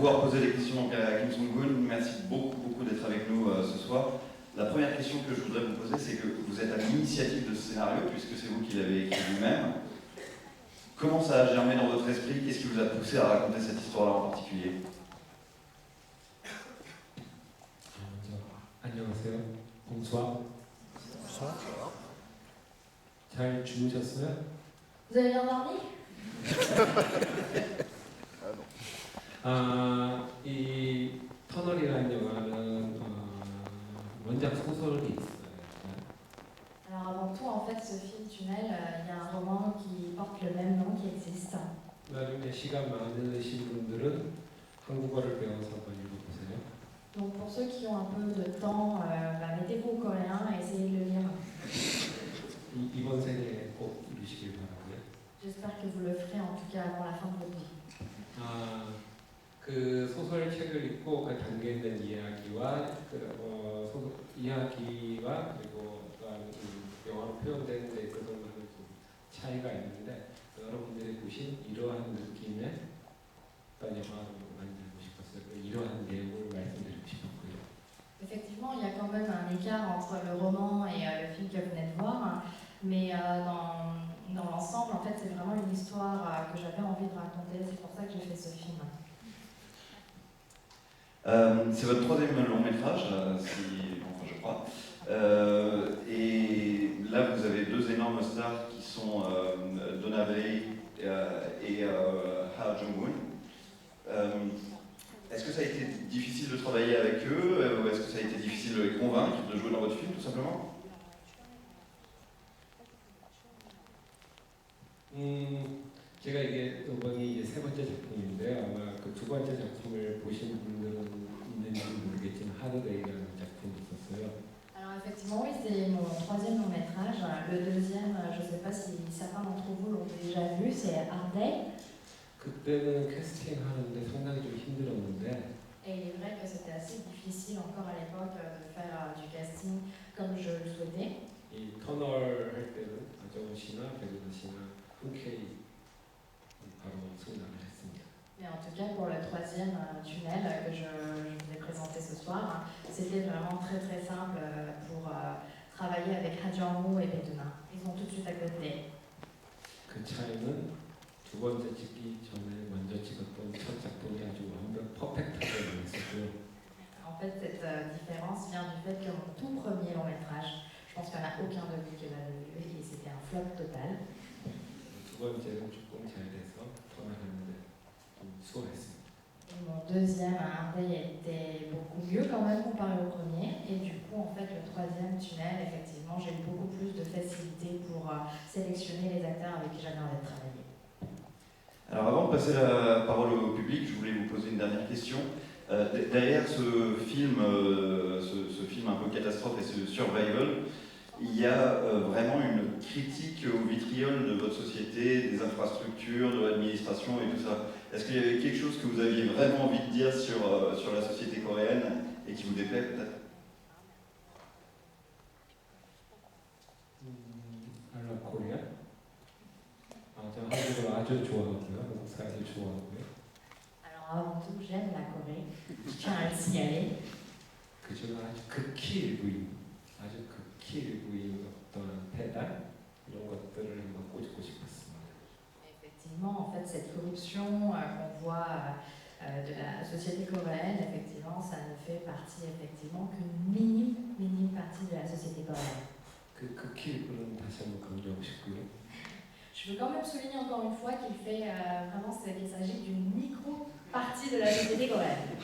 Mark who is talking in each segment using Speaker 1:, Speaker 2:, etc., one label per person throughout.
Speaker 1: pouvoir poser des questions donc, à Kim Sung-gun. Merci beaucoup d'être avec nous ce soir. La première question que je voudrais vous poser, c'est que vous êtes à l'initiative de ce scénario, puisque c'est vous qui l'avez écrit vous-même. Comment ça a germé dans votre esprit? Qu'est-ce qui vous a poussé à raconter cette histoire-là en particulier?
Speaker 2: 안녕하세요. bonsoir. 잘 주무셨어요?
Speaker 3: Vous avez bien dormi?
Speaker 2: 이 터널이라는 영화는 원작 소설이 있어요.
Speaker 3: Alors avant tout, en fait, ce film Tunnel, il y a un roman qui porte le même nom qui existe.
Speaker 2: 나중에 시간 많으신 분들은 한국어를 배워서 한번 읽어보세요.
Speaker 3: Donc pour ceux qui ont un peu de temps, mettez-vous au coréen et essayez de le lire.
Speaker 2: 이번 생에 꼭 이루시길 바라고요.
Speaker 3: J'espère que vous le ferez en tout cas avant la fin de votre vie.
Speaker 2: 그 소설책을 읽고 그 담겨 있는 이야기와 이야기와 그리고 영화로 표현되는 데 있어서 좀 차이가 있는데 여러분들이 보신 이러한 느낌의 어떤 영화로 만들고 싶었어요. 이러한 내용을 말씀드리고 싶었고요.
Speaker 3: Effectivement, il y a quand même un écart entre le roman et le film que vous venez de voir, mais dans l'ensemble, en fait, c'est vraiment une histoire que j'avais envie de raconter. C'est pour ça que j'ai fait ce film.
Speaker 1: C'est votre troisième long métrage, je crois. Et là, vous avez deux énormes stars qui sont Donna Wei et Ha Jung-woon. Est-ce que ça a été difficile de travailler avec eux ou est-ce que ça a été difficile de les convaincre de jouer dans votre film, tout simplement?
Speaker 2: 제가 이게 이번이 이제 세 번째 작품인데 아마 그 두 번째 작품을 보신 분들은 있는지 모르겠지만 하드데이라는 작품이 있었어요.
Speaker 3: Alors effectivement, oui, c'est mon troisième long métrage. Le deuxième, je ne sais pas si certains d'entre vous l'ont déjà vu, c'est Hard Day.
Speaker 2: 그때는 캐스팅 하는데 상당히 좀 힘들었는데.
Speaker 3: Et il est vrai que c'était assez difficile encore à l'époque de faire du casting comme je le souhaitais.
Speaker 2: 이 터널 할 때는 아정우 씨나 백은하 씨나 흔쾌히 바로 승낙을 했습니다.
Speaker 3: Mais en tout cas, pour le troisième tunnel que je vous ai présenté ce soir, c'était vraiment très simple pour travailler avec Ha Jung-woo et Baek-eun. Ils ont tout de suite accepté.
Speaker 2: 그 차이는 두 번째 찍기 전에 먼저 찍었던 첫 작품이 아주 완벽 퍼펙트하게 나왔었고요.
Speaker 3: En fait, cette différence vient du fait que mon tout premier long métrage, je pense qu'il n'y en a aucun de vous qui l'a vu et c'était un flop total.
Speaker 2: 두 번째는 조금 잘 돼서 터널하는데 좀 수월했습니다.
Speaker 3: Et mon deuxième Hard Day était beaucoup mieux quand même comparé au premier. Et du coup, en fait, le troisième tunnel, effectivement, j'ai eu beaucoup plus de facilité pour sélectionner les acteurs avec qui j'avais envie de travailler.
Speaker 1: Alors avant de passer la parole au public, je voulais vous poser une dernière question. Derrière ce film un peu catastrophe et ce survival, il y a vraiment une critique au vitriol de votre société, des infrastructures, de l'administration et tout ça. Est-ce qu'il y avait quelque chose que vous aviez vraiment envie de dire sur la société coréenne et qui vous déplaît peut-être?
Speaker 2: I love Korea. 저 한국을 아주 좋아하고요. 한국 사람들 좋아하고요.
Speaker 3: Alors avant tout, j'aime la Corée. Je tiens à le signaler.
Speaker 2: 그중 아주 극히 일부인 어떤 배달 이런 것들을 한번 꼬집고 싶었습니다.
Speaker 3: Effectivement, en fait, cette corruption qu'on voit de la société coréenne, effectivement, ça ne fait partie effectivement qu'une minime partie de la société coréenne.
Speaker 2: 그 극히 일부는 다시 한번 강조하고 싶고요.
Speaker 3: Je veux quand même souligner encore une fois qu'il s'agit d'une micro-partie de la société coréenne.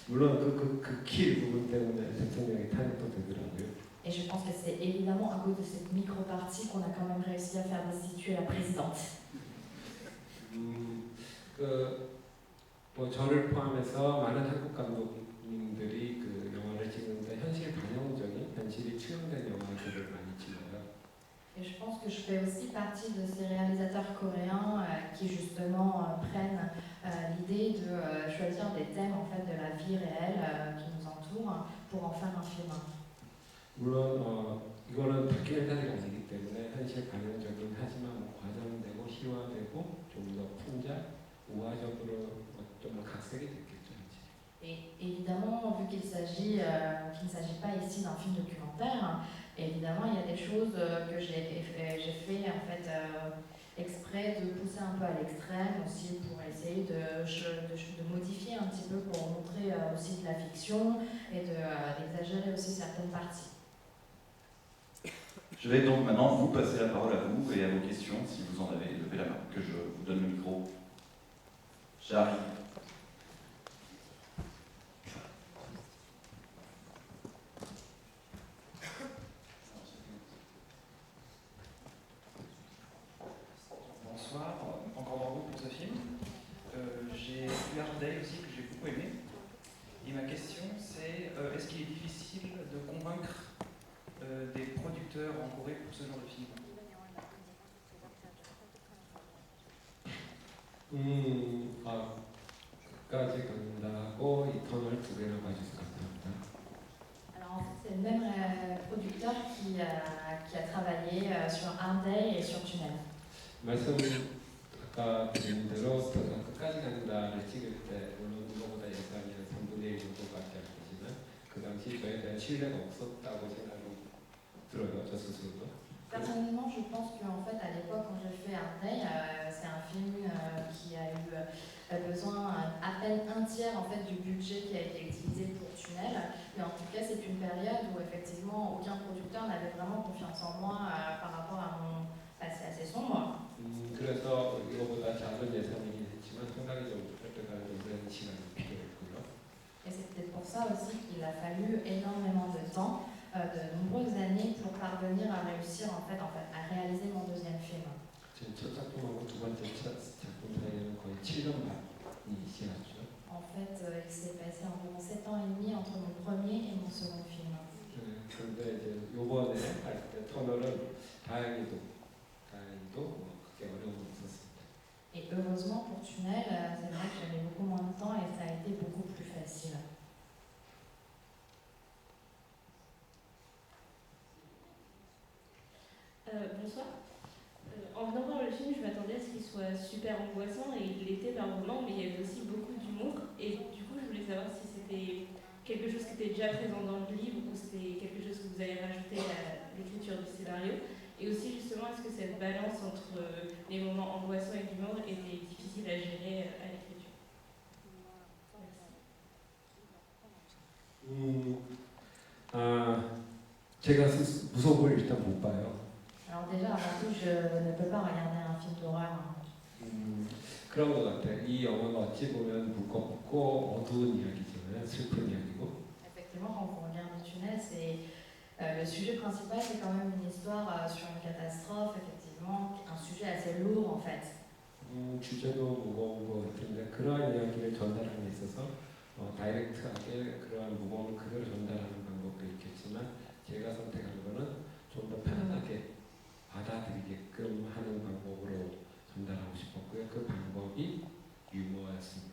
Speaker 2: 물론 그 극히 일부분 때문에 대통령이 탄핵도 되더라고요.
Speaker 3: Et je pense que c'est évidemment à cause de cette micro-partie qu'on a quand même réussi à faire destituer la présidente.
Speaker 2: 저를 포함해서 많은 한국 감독님들이 그 영화를 찍는데 현실 반영적인, 현실이 투영된 영화들을 많이 찍어요.
Speaker 3: Et je pense que je fais aussi partie de ces réalisateurs coréens qui justement prennent l'idée de choisir des thèmes en fait de la vie réelle qui nous entoure pour en faire un film.
Speaker 2: 물론 이거는 다큐멘터리가 아니기 때문에 현실 반영적인 하지만 과장되고 희화되고 좀 더 풍자, 우화적으로 좀 더 각색이 됐겠죠.
Speaker 3: Et évidemment, vu qu'il ne s'agit pas ici d'un film documentaire, évidemment, il y a des choses que j'ai fait en fait exprès de pousser un peu à l'extrême aussi pour essayer de modifier un petit peu pour montrer aussi de la fiction et d'exagérer aussi certaines parties.
Speaker 1: Je vais donc maintenant vous passer la parole à vous et à vos questions, si vous en avez. Levez la main, que je vous donne le micro. J'arrive.
Speaker 4: Bonsoir, encore bravo pour ce film. J'ai vu Hard Day aussi, que j'ai beaucoup aimé. Et ma question c'est, est-ce qu'il est difficile de convaincre des producteurs en Corée pour ce genre de film?
Speaker 2: 끝까지 간다고 이터널 두 개나 봐주셔서 감사합니다.
Speaker 3: Alors en fait, c'est le même producteur qui a travaillé sur Hard Day et sur Tunnel.
Speaker 2: 말씀 아까 드린 대로 끝까지 간다를 찍을 때 물론 이거보다 예산이 한 3분의 1 정도밖에 안 되지만 그 당시 저에 대한 신뢰가 없었다고 생각이 들어요, 저 스스로도.
Speaker 3: Personnellement, je pense qu'en fait, à l'époque, quand j'ai fait Hard Day, c'est un film qui a eu besoin à peine un tiers en fait, du budget qui a été utilisé pour Tunnel. Mais en tout cas, c'est une période où effectivement aucun producteur n'avait vraiment confiance en moi par rapport à mon passé assez sombre.
Speaker 2: 그래서 이거보다 작은 예산이긴 했지만 상당히 좀 획득하는 좀 오랜 시간이 필요했고요.
Speaker 3: Et c'est peut-être pour ça aussi qu'il a fallu énormément de temps, de nombreuses années pour parvenir à réussir en fait, à réaliser mon deuxième film.
Speaker 2: 제 첫 작품하고 두 번째 작품 사이에는 거의 7년 반이 지났죠.
Speaker 3: En fait, il s'est passé environ 7 ans et demi entre mon premier et mon second film.
Speaker 2: 그런데 이제 요번에 할 때 터널은 다행히도 크게 어려움이 없었습니다.
Speaker 3: Et heureusement pour Tunnel, c'est vrai que j'avais beaucoup moins de temps et ça a été beaucoup plus facile.
Speaker 5: Bonsoir. En venant voir le film, je m'attendais à ce qu'il soit super angoissant et il l'était par moments, mais il y avait aussi beaucoup d'humour. Et du coup, je voulais savoir si c'était quelque chose qui était déjà présent dans le livre ou c'était quelque chose que vous avez rajouté à l'écriture du scénario. Et aussi, justement, est-ce que cette balance entre les moments angoissants et d'humour était difficile à gérer à l'écriture?
Speaker 2: 제가 무서움을 일단 못 봐요.
Speaker 3: Alors déjà, avant tout, je ne peux pas regarder un film d'horreur.
Speaker 2: 그런 것 같아요. 이 영화가 어찌 보면 무겁고 어두운 이야기잖아요. 슬픈 이야기고.
Speaker 3: Effectivement, quand on regarde le Tunnel, c'est le sujet principal, c'est quand même une histoire sur une catastrophe, effectivement, un sujet assez lourd en fait.
Speaker 2: 주제도 무거운 것 같은데 그러한 이야기를 전달하는 데 있어서 다이렉트하게 그러한 무거움을 그대로 전달하는 방법도 있겠지만 제가 선택한 거는 좀 더 편안하게 받아들이게끔 하는 방법으로 전달하고 싶었고요. 그 방법이 유머였습니다.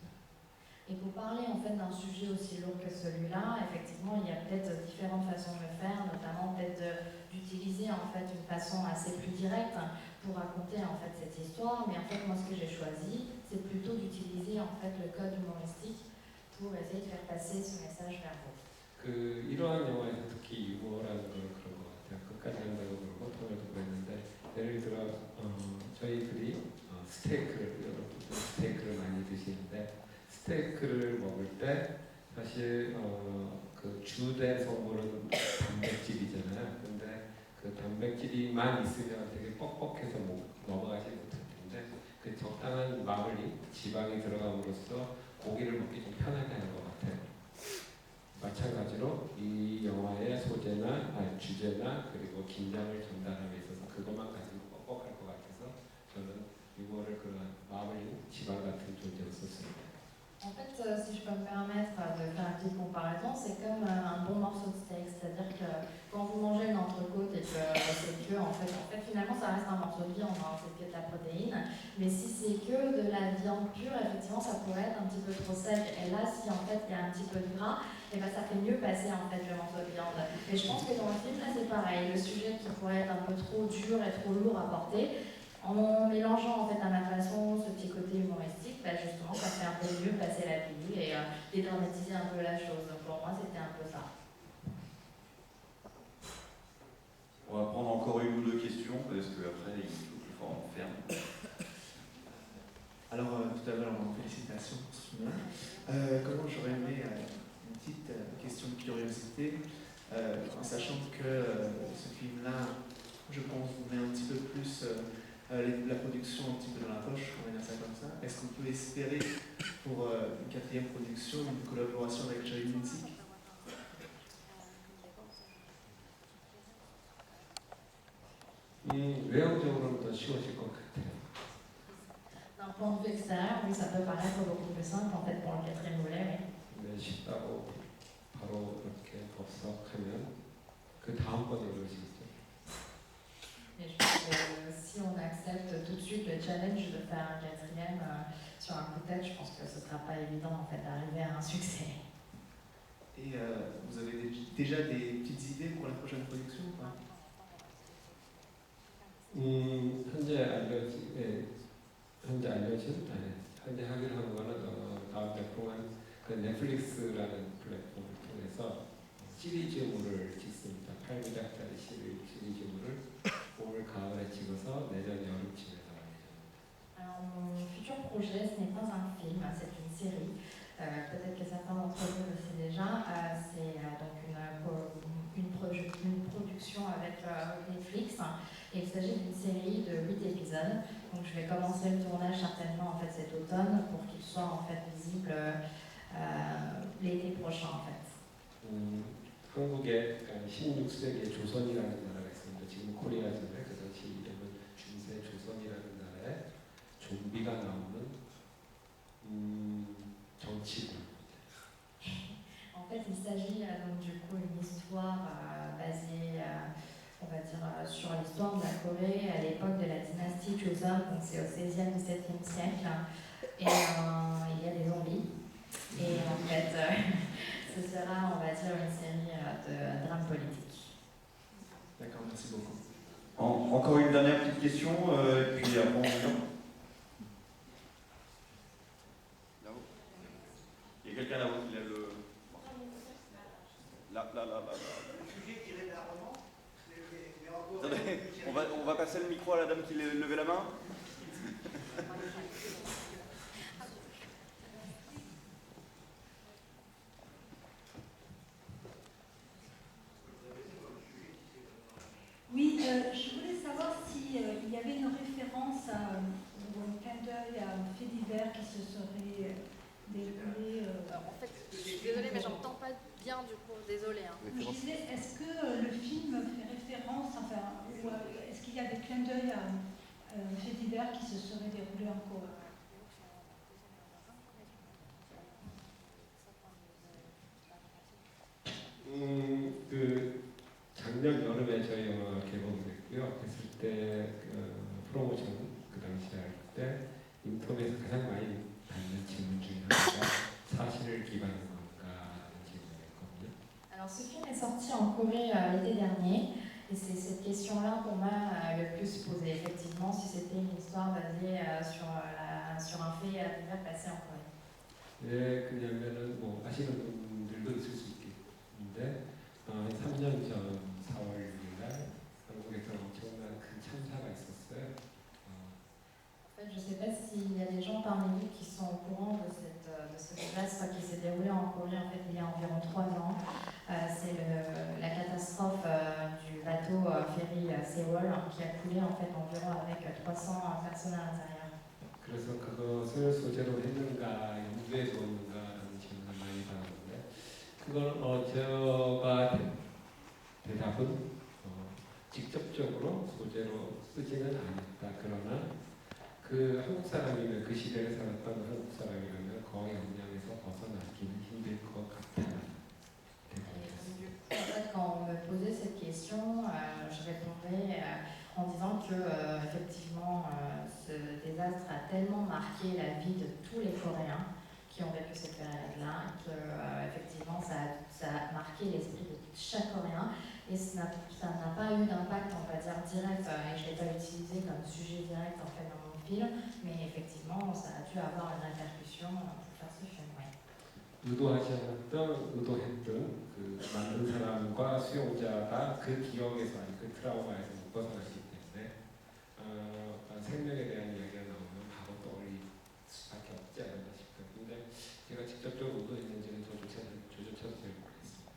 Speaker 3: Et pour parler en fait d'un sujet aussi lourd que celui-là, effectivement, il y a peut-être différentes façons de le faire, notamment peut-être d'utiliser en fait une façon assez plus directe pour raconter en fait cette histoire. Mais en fait, moi, ce que j'ai choisi, c'est plutôt d'utiliser en fait le code humoristique pour essayer de faire passer ce message vers vous.
Speaker 2: 이러한 영화에서 특히 유머라는 걸 그런 것 같아요. 끝까지 간다고 그러고 토요도 그랬는데 예를 들어 저희들이 스테이크를 많이 드시는데 스테이크를 먹을 때 사실 그 주된 성분은 단백질이잖아요. 근데 그 단백질이만 있으면 되게 뻑뻑해서 넘어가지 못할 텐데 그 적당한 마블링, 지방이 들어감으로써 고기를 먹기 좀 편하게 하는 것 같아요. 마찬가지로 이 영화의 소재나 주제나 그리고 긴장을 전달함에 있어서 그것만 가지고 뻑뻑할 것 같아서 저는 유머를 그런 마블링, 지방 같은 존재로 썼습니다.
Speaker 3: En fait, si je peux me permettre de faire une petite comparaison, c'est comme un bon morceau de steak, c'est-à-dire que quand vous mangez une entrecôte et que c'est que, en fait, finalement, ça reste un morceau de viande, hein, c'est que de la protéine, mais si c'est que de la viande pure, effectivement, ça pourrait être un petit peu trop sec. Et là, si en fait il y a un petit peu de gras, et ben ça fait mieux passer en fait le morceau de viande. Et je pense que dans le film, là, c'est pareil, le sujet qui pourrait être un peu trop dur et trop lourd à porter, En mélangeant en fait à ma façon ce petit côté humoristique, bah, justement ça fait un peu mieux passer la pilule et dédramatiser un peu la chose. Donc pour moi c'était un peu ça.
Speaker 1: On va prendre encore une ou deux questions parce qu'après il faut que le forum ferme.
Speaker 6: Alors, tout d'abord, félicitations pour ce film. Comment j'aurais aimé une petite question de curiosité, en sachant que ce film-là, je pense, vous met un petit peu plus la production un petit peu dans la poche, on va dire ça comme ça. Est-ce qu'on peut espérer pour une quatrième production une collaboration avec Joy Music?
Speaker 2: 외형적으로는 더 쉬워질 것 같아요.
Speaker 3: D'un point de vue extérieur, oui, ça peut paraître beaucoup plus simple en fait pour le quatrième volet. Oui.
Speaker 2: 근데 쉽다고 바로 이렇게 법석하면 그 다음번에 이룰 수 있죠.
Speaker 3: Et je pense que si on accepte tout de suite le challenge de faire un quatrième sur un coup de tête, je pense que ce ne sera pas évident en fait d'arriver à un succès.
Speaker 6: Et vous avez déjà des petites idées pour la prochaine production ou pas?
Speaker 2: 현재 하기로 한 거는 다음 작품은 그 넷플릭스라는 플랫폼을 통해서 시리즈물을 찍습니다. 8부작짜리 시리즈물을 올 가을에 찍어서 내년 여름쯤에 나올 예정입니다.
Speaker 3: Alors, mon futur projet, ce n'est pas un film, c'est une série. Peut-être que certains d'entre vous le savent déjà. C'est donc une production avec Netflix. Et il s'agit d'une série de 8 épisodes. Donc je vais commencer le tournage certainement en fait cet automne pour qu'il soit en fait visible l'été prochain en fait.
Speaker 2: 한국에 16세기의 조선이라는 나라가 있습니다. 지금 코리아잖아요. 그 당시 이름은 중세 조선이라는 나라에 좀비가 나오는 정치입니다.
Speaker 3: En fait, il s'agit donc du coup une histoire basée, on va dire, sur l'histoire de la Corée à l'époque de la dynastie Joseon, donc c'est au 16e, 17e siècle. Et il y a des zombies. Et en fait, ce sera, on va dire, une série de drames politiques.
Speaker 6: D'accord, merci beaucoup.
Speaker 1: Encore une dernière petite question, et puis après on revient. Là-haut. Il y a quelqu'un là-haut qui lève le... Là. Attendez, on va passer le micro à la dame qui levait la main.
Speaker 7: Oui, je voulais savoir s'il y avait une référence ou un clin d'œil à un fait divers qui se serait déroulé.
Speaker 3: En fait, je suis désolée, mais j'entends pas bien du coup, désolée. Hein.
Speaker 7: Je disais, est-ce que le film fait référence, enfin, ou est-ce qu'il y a des clins d'œil à un fait divers qui se serait déroulé en Corée?
Speaker 2: 작년 여름에 저희 영화가 개봉됐고요. 했을 때 프로모션 그 당시에 할 때 인터뷰에서 가장 많이 받는 질문 중에 하나가 사실을 기반한 건가라는 질문이었거든요.
Speaker 3: Alors ce film est sorti en Corée l'été dernier et c'est cette question-là qu'on m'a le plus posée, effectivement, si c'était une histoire basée sur un fait divers passé en Corée.
Speaker 2: 왜 그러냐면은 뭐 아시는 분들도 있을 수 있겠는데 한 3년 전 4월 6일 날 한국에서 엄청난 큰 참사가 있었어요.
Speaker 3: En fait, je ne sais pas s'il y a des gens parmi vous qui sont au courant de ce désastre qui s'est déroulé en Corée en fait, il y a environ 3 ans. C'est la catastrophe du bateau ferry Sewol qui a coulé en fait environ avec 300 personnes à l'intérieur.
Speaker 2: 그래서 그것을 소재로 했는가 연구해 보는가라는 질문을 많이 받았는데 그걸 제가 대답은 직접적으로 소재로 쓰지는 않았다. 그러나 그 한국 사람이면 그 시대를 살았던 한국 사람이라면 거의 영향에서 벗어나기는 힘들 것 같아요.
Speaker 3: En fait, quand on me posait cette question, je répondais en disant que effectivement, ce désastre a tellement marqué la vie de tous les Coréens qui ont vécu cette période-là, que effectivement, ça a marqué l'esprit de chaque Coréen et ça n'a pas eu d'impact, on va dire, direct, et je ne l'ai pas utilisé comme sujet direct en fait dans mon film, mais effectivement ça a dû avoir une répercussion pour faire ce film. Oui.
Speaker 2: 의도했던 그 만든 사람과 수용자가 그 기억에서 아니 그 트라우마에서 못 벗어날 수 있기 때문에 생명에 대한 이야기가 나오면 바로 떠올릴 수밖에 없지 않나 싶어요. 근데 제가 직접적으로 의도했는지는 저조차도 잘 모르겠습니다.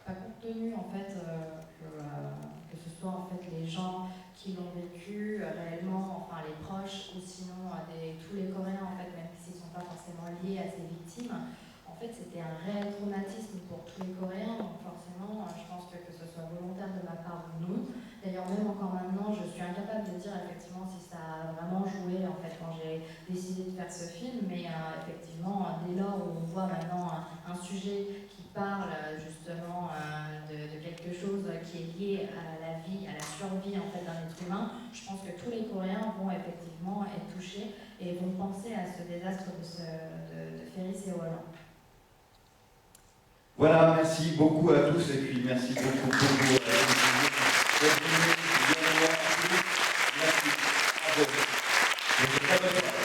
Speaker 3: Compte tenu en fait que ce soit en fait les gens qui l'ont vécu réellement, enfin les proches ou sinon tous les Coréens en fait, même s'ils ne sont pas forcément liés à ces victimes, en fait c'était un réel traumatisme pour tous les Coréens, donc forcément je pense que ce soit volontaire de ma part ou non. D'ailleurs même encore maintenant je suis incapable de dire effectivement si ça a vraiment joué en fait quand j'ai décidé de faire ce film, mais effectivement dès lors où on voit maintenant un sujet qui parle justement de quelque chose qui est lié à la vie, à la survie en fait d'un être humain, je pense que tous les Coréens vont effectivement être touchés et vont penser à ce désastre de Ferry Séoul.
Speaker 1: Voilà, merci beaucoup à tous et puis merci beaucoup pour vos merci. À vous.